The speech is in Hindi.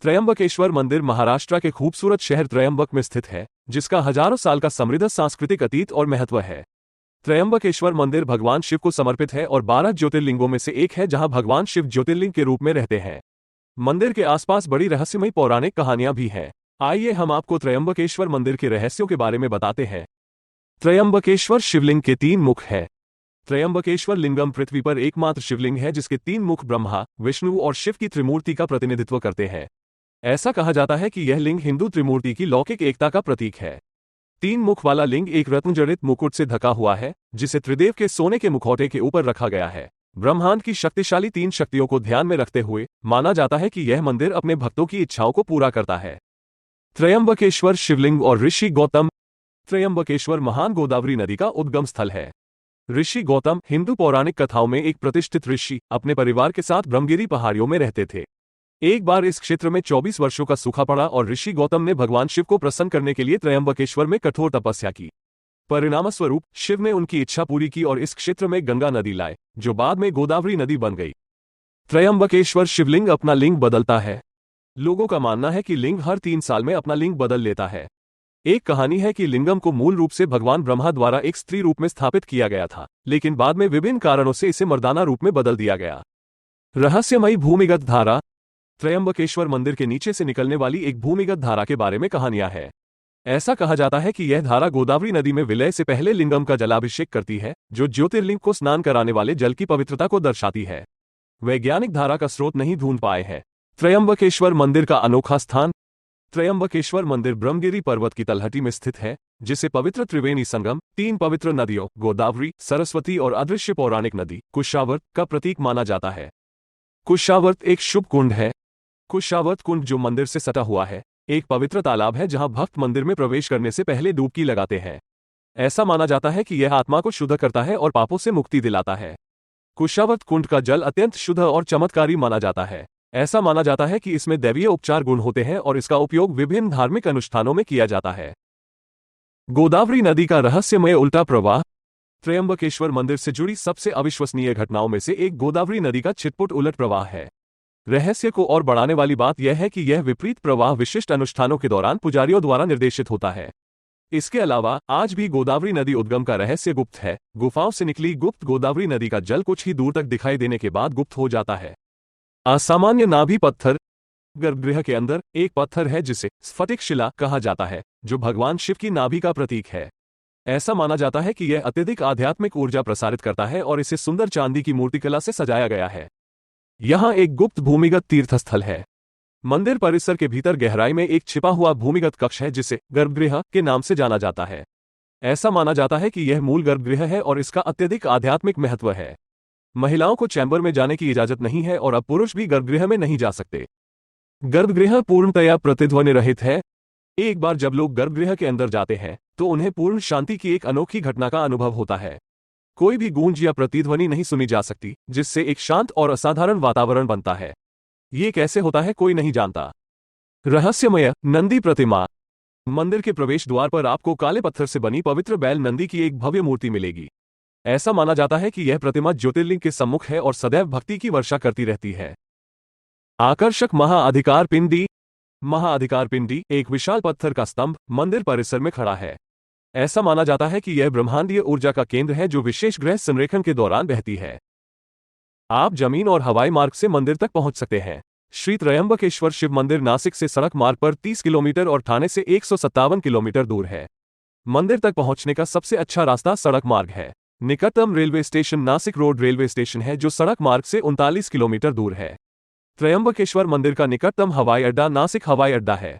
त्रयंबकेश्वर मंदिर महाराष्ट्र के खूबसूरत शहर त्रयंबक में स्थित है, जिसका हजारों साल का समृद्ध सांस्कृतिक अतीत और महत्व है। त्रयंबकेश्वर मंदिर भगवान शिव को समर्पित है और 12 ज्योतिर्लिंगों में से एक है, जहां भगवान शिव ज्योतिर्लिंग के रूप में रहते हैं। मंदिर के आसपास बड़ी रहस्यमयी पौराणिक कहानियां भी हैं। आइए हम आपको त्रयंबकेश्वर मंदिर के रहस्यों के बारे में बताते हैं। त्रयंबकेश्वर शिवलिंग के 3 मुख है। त्रयंबकेश्वर लिंगम पृथ्वी पर एकमात्र शिवलिंग है जिसके 3 मुख ब्रह्मा, विष्णु और शिव की त्रिमूर्ति का प्रतिनिधित्व करते हैं। ऐसा कहा जाता है कि यह लिंग हिंदू त्रिमूर्ति की लौकिक एकता का प्रतीक है। 3 मुख वाला लिंग एक रत्नजड़ित मुकुट से ढका हुआ है, जिसे त्रिदेव के सोने के मुखौटे के ऊपर रखा गया है। ब्रह्मांड की शक्तिशाली 3 शक्तियों को ध्यान में रखते हुए माना जाता है कि यह मंदिर अपने भक्तों की इच्छाओं को पूरा करता है। त्रयंबकेश्वर शिवलिंग और ऋषि गौतम। त्रयंबकेश्वर महान गोदावरी नदी का उद्गम स्थल है। ऋषि गौतम हिंदू पौराणिक कथाओं में एक प्रतिष्ठित ऋषि अपने परिवार के साथ ब्रह्मगिरी पहाड़ियों में रहते थे। एक बार इस क्षेत्र में 24 वर्षों का सूखा पड़ा और ऋषि गौतम ने भगवान शिव को प्रसन्न करने के लिए त्रयंबकेश्वर में कठोर तपस्या की। परिणामस्वरूप शिव ने उनकी इच्छा पूरी की और इस क्षेत्र में गंगा नदी लाए, जो बाद में गोदावरी नदी बन गई। त्रयंबकेश्वर शिवलिंग अपना लिंग बदलता है। लोगों का मानना है कि लिंग हर 3 साल में अपना लिंग बदल लेता है। एक कहानी है कि लिंगम को मूल रूप से भगवान ब्रह्मा द्वारा एक स्त्री रूप में स्थापित किया गया था, लेकिन बाद में विभिन्न कारणों से इसे मर्दाना रूप में बदल दिया गया। रहस्यमयी भूमिगत धारा। त्रयंबकेश्वर मंदिर के नीचे से निकलने वाली एक भूमिगत धारा के बारे में कहानियां हैं। ऐसा कहा जाता है कि यह धारा गोदावरी नदी में विलय से पहले लिंगम का जलाभिषेक करती है, जो ज्योतिर्लिंग को स्नान कराने वाले जल की पवित्रता को दर्शाती है। वैज्ञानिक धारा का स्रोत नहीं ढूंढ पाए हैं। त्रयंबकेश्वर मंदिर का अनोखा स्थान। त्रयंबकेश्वर मंदिर ब्रह्मगिरी पर्वत की तलहटी में स्थित है, जिसे पवित्र त्रिवेणी संगम 3 पवित्र नदियों गोदावरी, सरस्वती और अदृश्य पौराणिक नदी कुशावर्त का प्रतीक माना जाता है। कुशावर्त एक शुभ कुंड है। कुशावर्त कुंड, जो मंदिर से सटा हुआ है, एक पवित्र तालाब है जहां भक्त मंदिर में प्रवेश करने से पहले डुबकी लगाते हैं। ऐसा माना जाता है कि यह आत्मा को शुद्ध करता है और पापों से मुक्ति दिलाता है। कुशावर्त कुंड का जल अत्यंत शुद्ध और चमत्कारी माना जाता है। ऐसा माना जाता है कि इसमें दैवीय उपचार गुण होते हैं और इसका उपयोग विभिन्न धार्मिक अनुष्ठानों में किया जाता है। गोदावरी नदी का रहस्यमय उल्टा प्रवाह। त्रयंबकेश्वर मंदिर से जुड़ी सबसे अविश्वसनीय घटनाओं में से एक गोदावरी नदी का छिटपुट उलट प्रवाह है। रहस्य को और बढ़ाने वाली बात यह है कि यह विपरीत प्रवाह विशिष्ट अनुष्ठानों के दौरान पुजारियों द्वारा निर्देशित होता है। इसके अलावा आज भी गोदावरी नदी उद्गम का रहस्य गुप्त है। गुफाओं से निकली गुप्त गोदावरी नदी का जल कुछ ही दूर तक दिखाई देने के बाद गुप्त हो जाता है। असामान्य नाभि पत्थर। गर्भगृह के अंदर एक पत्थर है जिसे स्फटिक शिला कहा जाता है, जो भगवान शिव की नाभि का प्रतीक है। ऐसा माना जाता है कि यह अत्यधिक आध्यात्मिक ऊर्जा प्रसारित करता है और इसे सुंदर चांदी की मूर्तिकला से सजाया गया है। यहां एक गुप्त भूमिगत तीर्थस्थल है। मंदिर परिसर के भीतर गहराई में एक छिपा हुआ भूमिगत कक्ष है जिसे गर्भगृह के नाम से जाना जाता है। ऐसा माना जाता है कि यह मूल गर्भगृह है और इसका अत्यधिक आध्यात्मिक महत्व है। महिलाओं को चैम्बर में जाने की इजाजत नहीं है और अब पुरुष भी गर्भगृह में नहीं जा सकते। गर्भगृह पूर्णतया प्रतिध्वनि रहित है। एक बार जब लोग गर्भगृह के अंदर जाते हैं तो उन्हें पूर्ण शांति की एक अनोखी घटना का अनुभव होता है। कोई भी गूंज या प्रतिध्वनि नहीं सुनी जा सकती, जिससे एक शांत और असाधारण वातावरण बनता है। ये कैसे होता है कोई नहीं जानता। रहस्यमय नंदी प्रतिमा। मंदिर के प्रवेश द्वार पर आपको काले पत्थर से बनी पवित्र बैल नंदी की एक भव्य मूर्ति मिलेगी। ऐसा माना जाता है कि यह प्रतिमा ज्योतिर्लिंग के सम्मुख है और सदैव भक्ति की वर्षा करती रहती है। आकर्षक महाअधिकार पिंडी। महाअधिकार पिंडी एक विशाल पत्थर का स्तंभ मंदिर परिसर में खड़ा है। ऐसा माना जाता है कि यह ब्रह्मांडीय ऊर्जा का केंद्र है जो विशेष ग्रह संरेखण के दौरान बहती है। आप जमीन और हवाई मार्ग से मंदिर तक पहुंच सकते हैं। श्री त्रयंबकेश्वर शिव मंदिर नासिक से सड़क मार्ग पर 30 किलोमीटर और ठाणे से 157 किलोमीटर दूर है। मंदिर तक पहुंचने का सबसे अच्छा रास्ता सड़क मार्ग है। निकटतम railway station Nashik road railway station है, जो सड़क मार्ग से 39 किलोमीटर दूर है। त्रयंबकेश्वर मंदिर का निकटतम हवाई अड्डा नासिक हवाई अड्डा है।